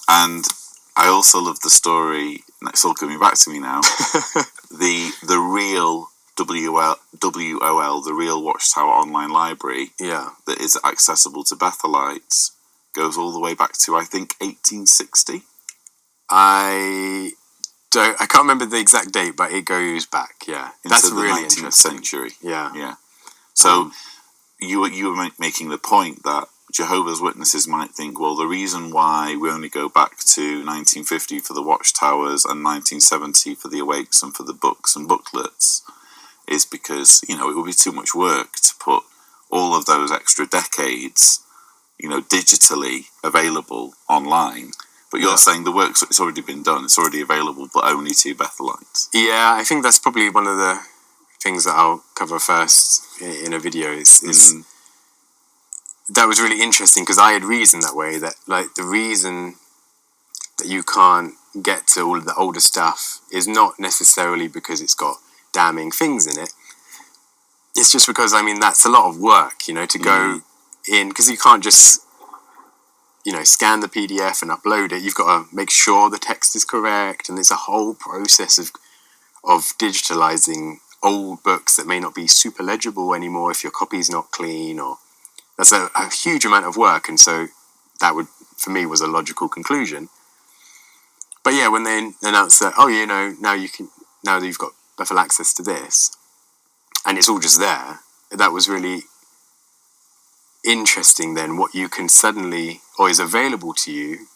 And I also love the story, and it's all coming back to me now, the real WOL, the real Watchtower online library that is accessible to Bethelites, goes all the way back to, I think, 1860. I can't remember the exact date, but it goes back, That's really the 19th century. Yeah. So you were making the point that Jehovah's Witnesses might think, well, the reason why we only go back to 1950 for the Watchtowers and 1970 for the Awakes and for the books and booklets is because, it would be too much work to put all of those extra decades, digitally available online. But you're saying the work's it's already been done, it's already available, but only to Bethelites. Yeah, I think that's probably one of the things that I'll cover first in a video is that was really interesting because I had reasoned that way, that like the reason that you can't get to all of the older stuff is not necessarily because it's got damning things in it. It's just because, that's a lot of work, to go in, because you can't just, scan the PDF and upload it. You've got to make sure the text is correct, and there's a whole process of digitalizing old books that may not be super legible anymore if your copy's not clean, or that's a huge amount of work. And so that would, for me, was a logical conclusion. But yeah, when they announced that, now that you've got Bethel access to this, and it's all just there, that was really interesting then, what you can suddenly, or is available to you,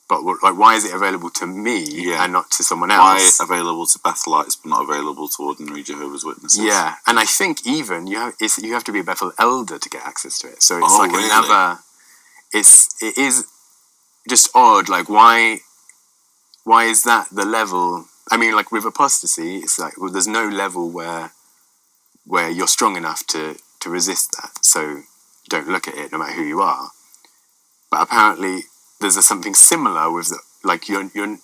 but why is it available to me and not to someone else? Why available to Bethelites but not available to ordinary Jehovah's Witnesses? Yeah, and I think even you have to be a Bethel elder to get access to it. So it's another. It is just odd. Like why is that the level? With apostasy, it's like, well, there's no level where you're strong enough to resist that. So don't look at it, no matter who you are. But apparently, there's something similar with your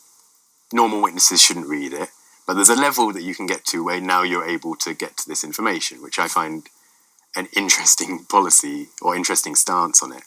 normal witnesses shouldn't read it, but there's a level that you can get to where now you're able to get to this information, which I find an interesting policy or interesting stance on it.